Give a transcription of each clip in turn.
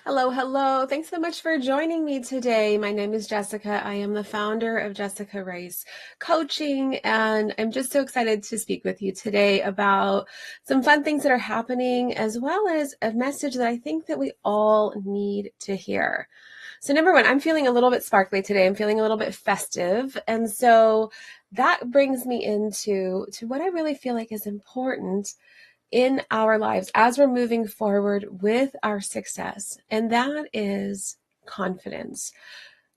Hello, hello. Thanks so much for joining me today. My name is Jessica. I am the founder of Jessica Rice Coaching, and I'm just so excited to speak with you today about some fun things that are happening, as well as a message that I think that we all need to hear. So number one, I'm feeling a little bit sparkly today. I'm feeling a little bit festive. And so that brings me into what I really feel like is important in our lives as we're moving forward with our success. And that is confidence.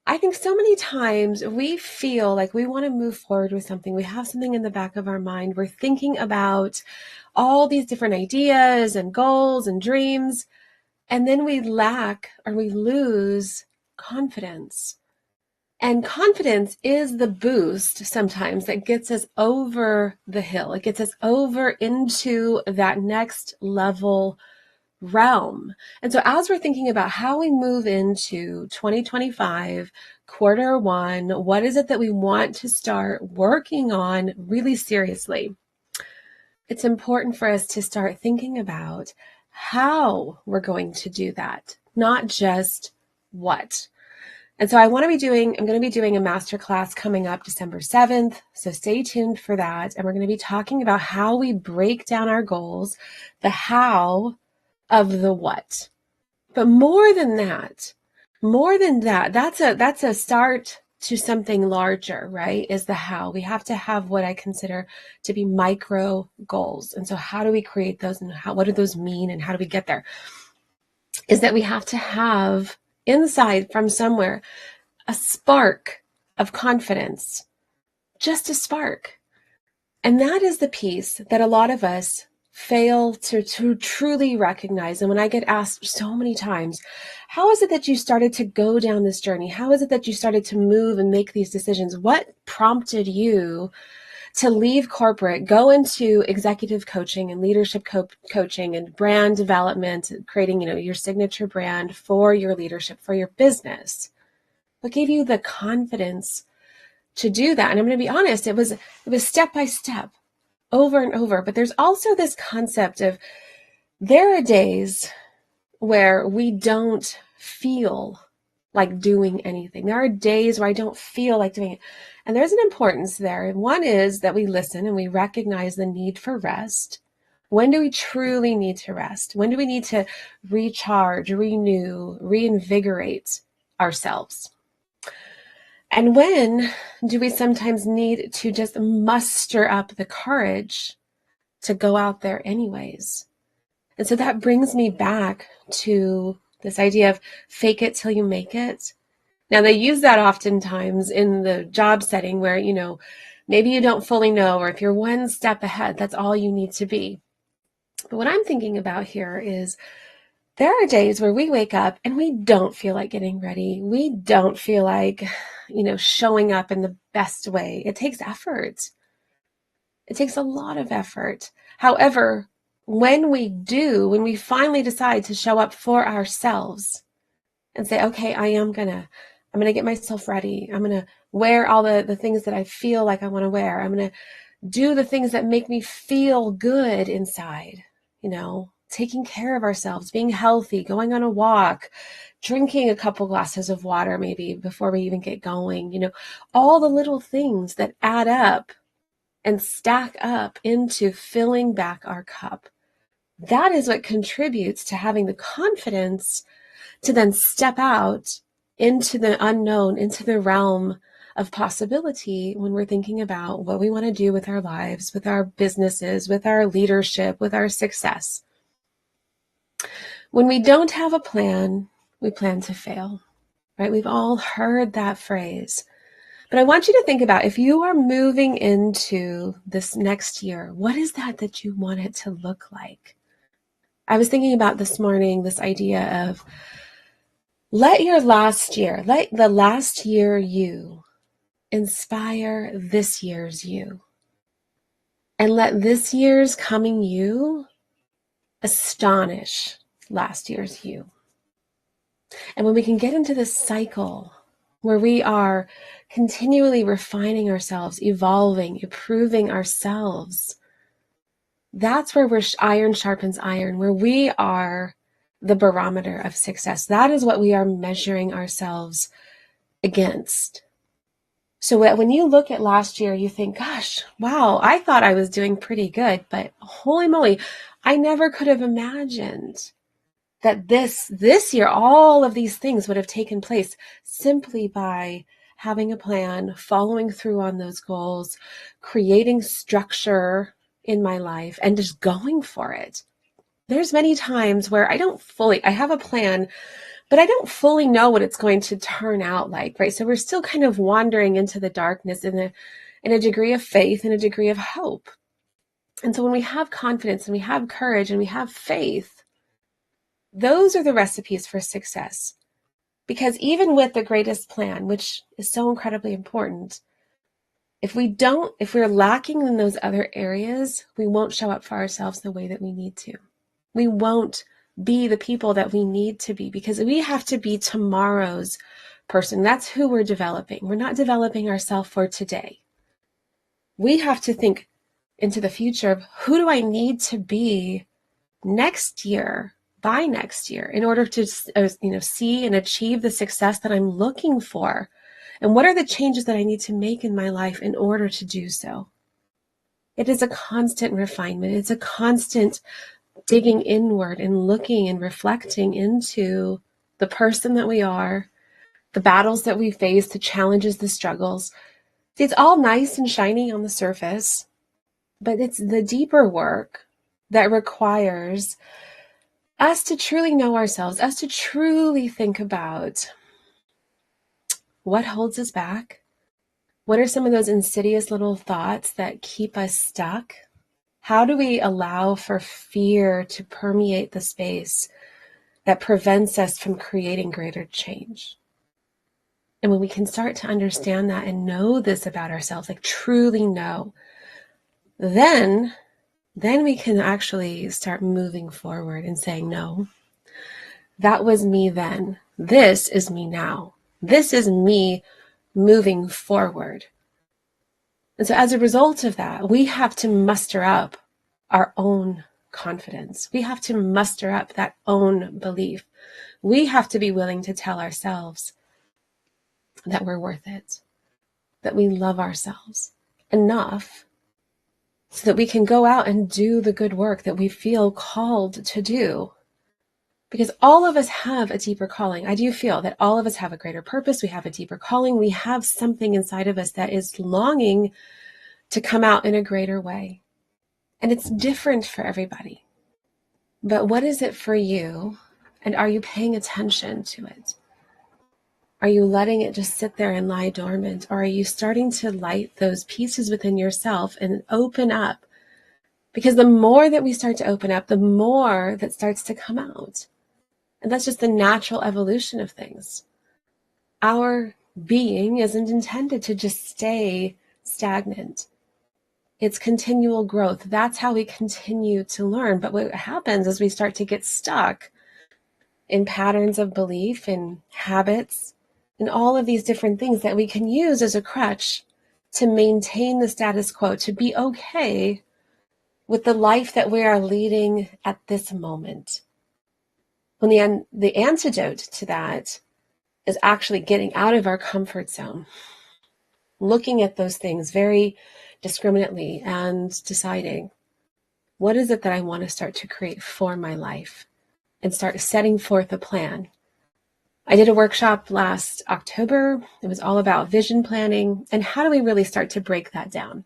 I think so many times we feel like we want to move forward with something. We have something in the back of our mind. We're thinking about all these different ideas and goals and dreams. And then we lack or we lose confidence. And confidence is the boost sometimes that gets us over the hill. It gets us over into that next level realm. And so as we're thinking about how we move into 2025, quarter one, what is it that we want to start working on really seriously? It's important for us to start thinking about how we're going to do that, not just what. And so I'm going to be doing a masterclass coming up December 7th. So stay tuned for that. And we're going to be talking about how we break down our goals, the how of the what. But more than that, that's a start to something larger, right? Is the how. We have to have what I consider to be micro goals. And so how do we create those and what do those mean and how do we get there? Is that we have to have inside from somewhere a spark of confidence, just a spark. And that is the piece that a lot of us fail to truly recognize. And when I get asked so many times, how is it that you started to go down this journey? How is it that you started to move and make these decisions? What prompted you to leave corporate, go into executive coaching and leadership coaching and brand development, creating, your signature brand for your leadership, for your business? What gave you the confidence to do that? And I'm going to be honest, it was step by step, over and over. But there's also this concept of there are days where we don't feel like doing anything. There are days where I don't feel like doing it. And there's an importance there. And one is that we listen and we recognize the need for rest. When do we truly need to rest? When do we need to recharge, renew, reinvigorate ourselves? And when do we sometimes need to just muster up the courage to go out there anyways? And so that brings me back to this idea of fake it till you make it. Now, they use that oftentimes in the job setting where, maybe you don't fully know, or if you're one step ahead, that's all you need to be. But what I'm thinking about here is there are days where we wake up and we don't feel like getting ready. We don't feel like, showing up in the best way. It takes effort. It takes a lot of effort. However, when we finally decide to show up for ourselves and say, okay, I'm going to get myself ready. I'm going to wear all the things that I feel like I want to wear. I'm going to do the things that make me feel good inside, taking care of ourselves, being healthy, going on a walk, drinking a couple glasses of water maybe before we even get going, all the little things that add up and stack up into filling back our cup. That is what contributes to having the confidence to then step out into the unknown, into the realm of possibility when we're thinking about what we want to do with our lives, with our businesses, with our leadership, with our success. When we don't have a plan, we plan to fail, right? We've all heard that phrase. But I want you to think about if you are moving into this next year, what is that you want it to look like? I was thinking about this morning, this idea of let the last year you inspire this year's you. And let this year's coming you astonish last year's you. And when we can get into this cycle where we are continually refining ourselves, evolving, improving ourselves, that's where iron sharpens iron, where we are the barometer of success. That is what we are measuring ourselves against. So when you look at last year, you think, gosh, wow, I thought I was doing pretty good, but holy moly, I never could have imagined that this year, all of these things would have taken place simply by having a plan, following through on those goals, creating structure in my life, and just going for it. There's many times where I have a plan, but I don't fully know what it's going to turn out like, right? So we're still kind of wandering into the darkness in a degree of faith and a degree of hope. And so when we have confidence and we have courage and we have faith, those are the recipes for success. Because even with the greatest plan, which is so incredibly important, if we're lacking in those other areas, we won't show up for ourselves the way that we need to. We won't be the people that we need to be, because we have to be tomorrow's person. That's who we're developing. We're not developing ourselves for today. We have to think into the future of who do I need to be next year, by next year, in order to see and achieve the success that I'm looking for. And what are the changes that I need to make in my life in order to do so? It is a constant refinement. It's a constant digging inward and looking and reflecting into the person that we are, the battles that we face, the challenges, the struggles. See, it's all nice and shiny on the surface, but it's the deeper work that requires us to truly know ourselves, us to truly think about what holds us back. What are some of those insidious little thoughts that keep us stuck? How do we allow for fear to permeate the space that prevents us from creating greater change? And when we can start to understand that and know this about ourselves, like truly know, then we can actually start moving forward and saying, no, that was me then. This is me now. This is me moving forward. And so as a result of that, we have to muster up our own confidence. We have to muster up that own belief. We have to be willing to tell ourselves that we're worth it, that we love ourselves enough so that we can go out and do the good work that we feel called to do. Because all of us have a deeper calling. I do feel that all of us have a greater purpose. We have a deeper calling. We have something inside of us that is longing to come out in a greater way. And it's different for everybody. But what is it for you? And are you paying attention to it? Are you letting it just sit there and lie dormant? Or are you starting to light those pieces within yourself and open up? Because the more that we start to open up, the more that starts to come out. And that's just the natural evolution of things. Our being isn't intended to just stay stagnant. It's continual growth. That's how we continue to learn. But what happens is we start to get stuck in patterns of belief and habits and all of these different things that we can use as a crutch to maintain the status quo, to be okay with the life that we are leading at this moment. When the antidote to that is actually getting out of our comfort zone, looking at those things very discriminately and deciding, what is it that I want to start to create for my life, and start setting forth a plan. I did a workshop last October. It was all about vision planning and how do we really start to break that down?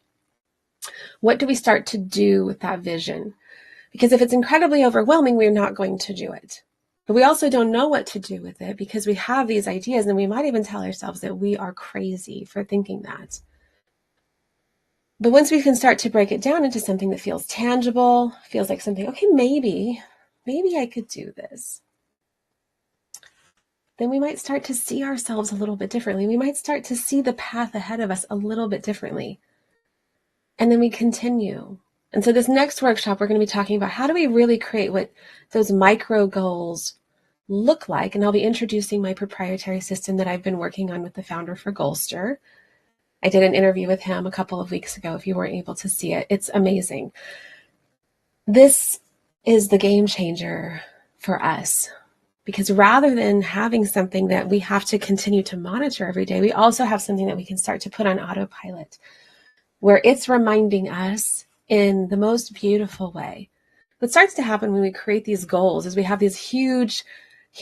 What do we start to do with that vision? Because if it's incredibly overwhelming, we're not going to do it. But we also don't know what to do with it because we have these ideas, and we might even tell ourselves that we are crazy for thinking that. But once we can start to break it down into something that feels tangible, feels like something, okay, maybe I could do this, then we might start to see ourselves a little bit differently. We might start to see the path ahead of us a little bit differently. And then we continue. And so this next workshop, we're going to be talking about how do we really create what those micro goals look like. And I'll be introducing my proprietary system that I've been working on with the founder for Goalster. I did an interview with him a couple of weeks ago. If you weren't able to see it, it's amazing. This is the game changer for us. Because rather than having something that we have to continue to monitor every day, we also have something that we can start to put on autopilot, where it's reminding us in the most beautiful way. What starts to happen when we create these goals is we have these huge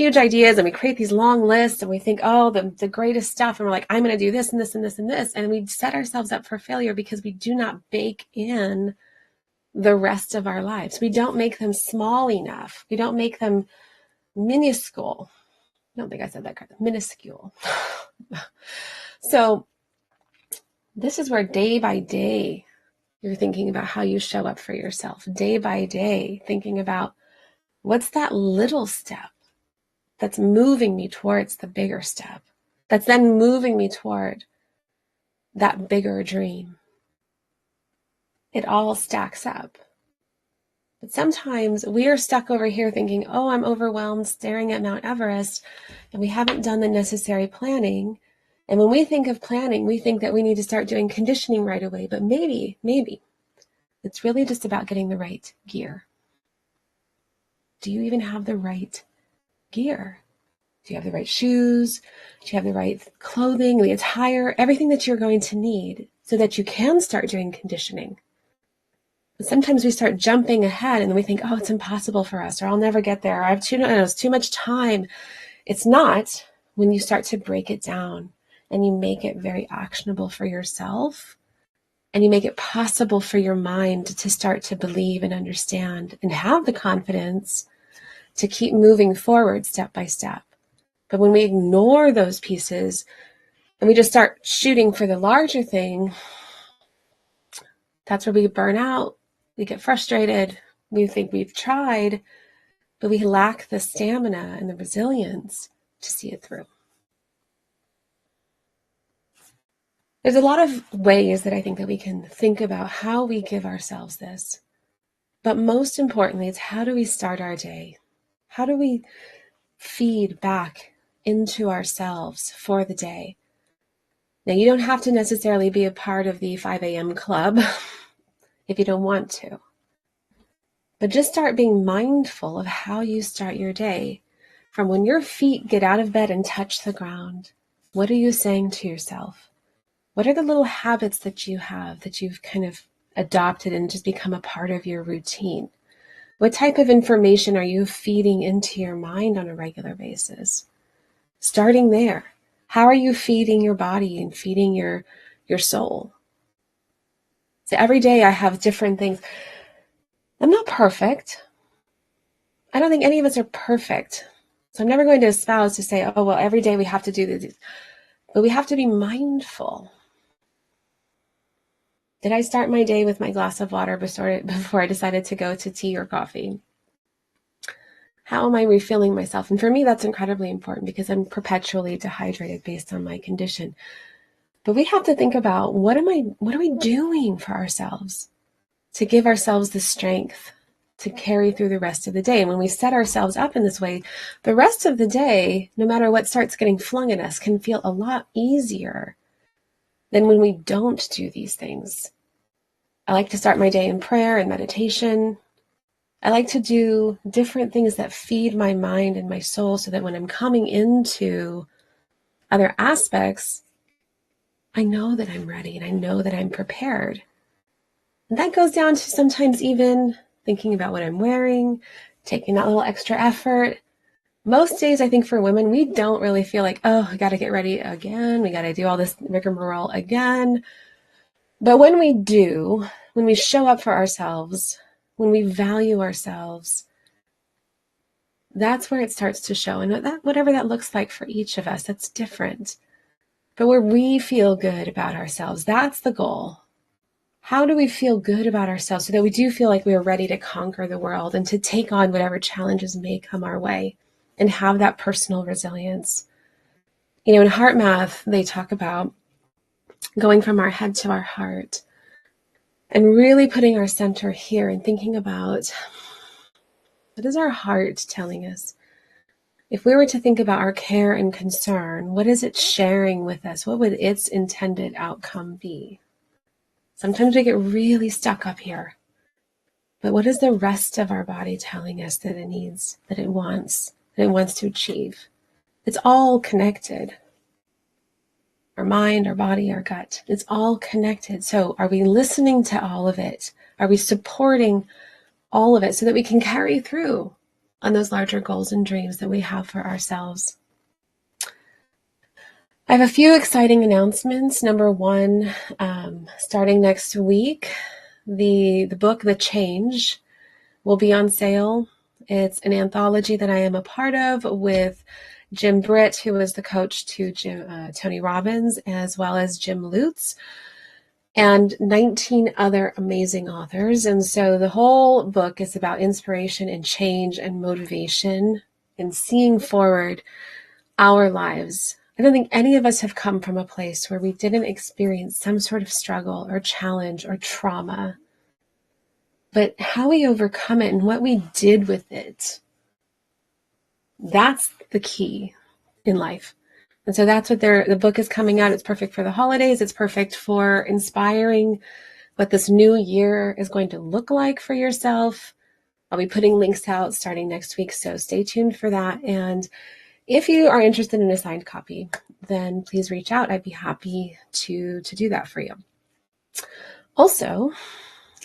ideas and we create these long lists and we think, oh, the greatest stuff. And we're like, I'm going to do this and this and this and this. And we set ourselves up for failure because we do not bake in the rest of our lives. We don't make them small enough. We don't make them minuscule. I don't think I said that correctly. Minuscule. So this is where day by day, you're thinking about how you show up for yourself. Day by day, thinking about what's that little step that's moving me towards the bigger step, that's then moving me toward that bigger dream. It all stacks up. But sometimes we are stuck over here thinking, oh, I'm overwhelmed, staring at Mount Everest, and we haven't done the necessary planning. And when we think of planning, we think that we need to start doing conditioning right away. But maybe it's really just about getting the right gear. Do you even have the right gear? Do you have the right shoes? Do you have the right clothing, the attire, everything that you're going to need so that you can start doing conditioning? But sometimes we start jumping ahead and we think, oh, it's impossible for us, or I'll never get there. It's too much time. It's not when you start to break it down and you make it very actionable for yourself and you make it possible for your mind to start to believe and understand and have the confidence to keep moving forward step by step. But when we ignore those pieces and we just start shooting for the larger thing, that's where we burn out. We get frustrated. We think we've tried, but we lack the stamina and the resilience to see it through. There's a lot of ways that I think that we can think about how we give ourselves this. But most importantly, it's how do we start our day? How do we feed back into ourselves for the day? Now, you don't have to necessarily be a part of the 5 a.m. club if you don't want to. But just start being mindful of how you start your day. From when your feet get out of bed and touch the ground, what are you saying to yourself? What are the little habits that you have that you've kind of adopted and just become a part of your routine? What type of information are you feeding into your mind on a regular basis? Starting there, how are you feeding your body and feeding your soul? So every day I have different things. I'm not perfect. I don't think any of us are perfect. So I'm never going to espouse to say, oh, well, every day we have to do this. But we have to be mindful. Did I start my day with my glass of water before I decided to go to tea or coffee? How am I refilling myself? And for me, that's incredibly important because I'm perpetually dehydrated based on my condition. But we have to think about what are we doing for ourselves to give ourselves the strength to carry through the rest of the day. And when we set ourselves up in this way, the rest of the day, no matter what starts getting flung at us, can feel a lot easier than when we don't do these things. I like to start my day in prayer and meditation. I like to do different things that feed my mind and my soul so that when I'm coming into other aspects, I know that I'm ready and I know that I'm prepared. And that goes down to sometimes even thinking about what I'm wearing, taking that little extra effort. Most days, I think for women, we don't really feel like, oh, I got to get ready again. We got to do all this rigmarole again. But when we do, when we show up for ourselves, when we value ourselves, that's where it starts to show. And whatever that looks like for each of us, that's different. But where we feel good about ourselves, that's the goal. How do we feel good about ourselves so that we do feel like we are ready to conquer the world and to take on whatever challenges may come our way and have that personal resilience? You know, in Heart Math, they talk about going from our head to our heart and really putting our center here and thinking about what is our heart telling us? If we were to think about our care and concern, what is it sharing with us? What would its intended outcome be? Sometimes we get really stuck up here. But what is the rest of our body telling us that it needs, that it wants to achieve? It's all connected. Our mind, our body, our gut, it's all connected. So are we listening to all of it? Are we supporting all of it so that we can carry through on those larger goals and dreams that we have for ourselves? I have a few exciting announcements. Number one, starting next week, the book, The Change, will be on sale. It's an anthology that I am a part of with Jim Britt, who is the coach to Tony Robbins, as well as Jim Lutz, and 19 other amazing authors. And so the whole book is about inspiration and change and motivation and seeing forward our lives. I don't think any of us have come from a place where we didn't experience some sort of struggle or challenge or trauma, but how we overcome it and what we did with it, that's the key in life. And so that's what the book is coming out. It's perfect for the holidays. It's perfect for inspiring what this new year is going to look like for yourself. I'll be putting links out starting next week, so stay tuned for that. And if you are interested in a signed copy, then please reach out. I'd be happy to do that for you. Also,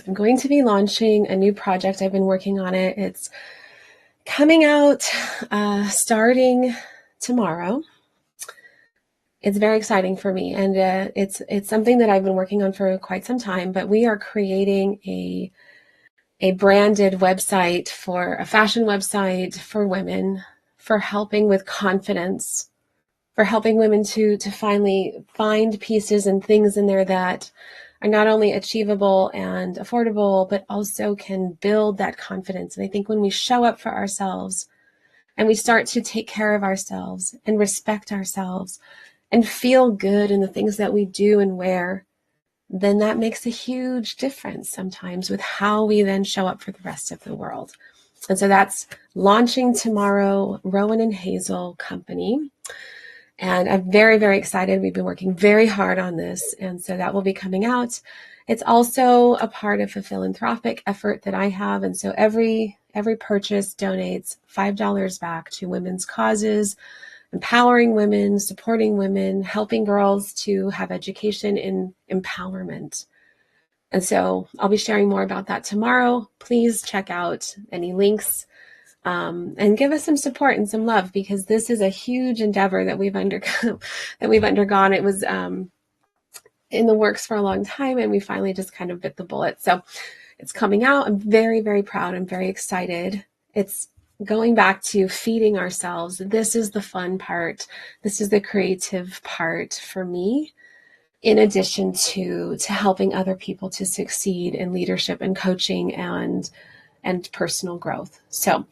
I'm going to be launching a new project. I've been working on it. It's coming out starting tomorrow. It's very exciting for me, and it's something that I've been working on for quite some time, but we are creating a branded website, for a fashion website for women, for helping with confidence, for helping women to finally find pieces and things in there that are not only achievable and affordable, but also can build that confidence. And I think when we show up for ourselves and we start to take care of ourselves and respect ourselves and feel good in the things that we do and wear, then that makes a huge difference sometimes with how we then show up for the rest of the world. And so that's launching tomorrow, Rowan and Hazel Company. And I'm very, very excited. We've been working very hard on this. And so that will be coming out. It's also a part of a philanthropic effort that I have. And so every purchase donates $5 back to women's causes, empowering women, supporting women, helping girls to have education in empowerment. And so I'll be sharing more about that tomorrow. Please check out any links and give us some support and some love, because this is a huge endeavor that we've undergone. It was in the works for a long time, and we finally just kind of bit the bullet. So it's coming out. I'm very, very proud. I'm very excited. It's going back to feeding ourselves. This is the fun part. This is the creative part for me, in addition to helping other people to succeed in leadership and coaching and personal growth. So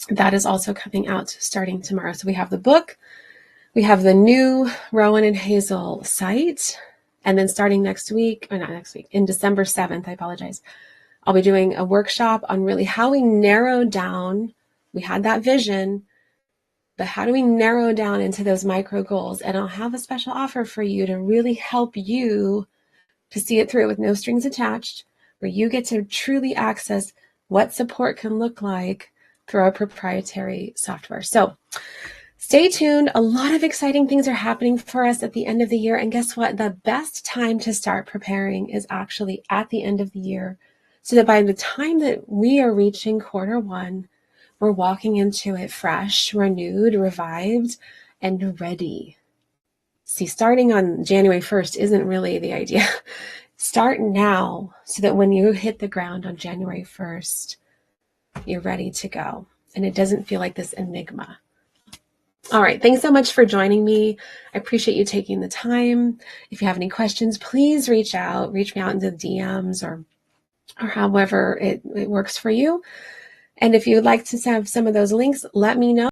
that is also coming out starting tomorrow. So we have the book, we have the new Rowan and Hazel site, and then starting next week, or not next week, in December 7th, I apologize, I'll be doing a workshop on really how we narrow down. We had that vision, but how do we narrow down into those micro goals? And I'll have a special offer for you to really help you to see it through with no strings attached, where you get to truly access what support can look like through our proprietary software. So stay tuned. A lot of exciting things are happening for us at the end of the year. And guess what? The best time to start preparing is actually at the end of the year, so that by the time that we are reaching Q1, we're walking into it fresh, renewed, revived, and ready. See, starting on January 1st isn't really the idea. Start now so that when you hit the ground on January 1st, you're ready to go. And it doesn't feel like this enigma. All right. Thanks so much for joining me. I appreciate you taking the time. If you have any questions, please reach me out into the DMs or however it works for you. And if you would like to have some of those links, let me know.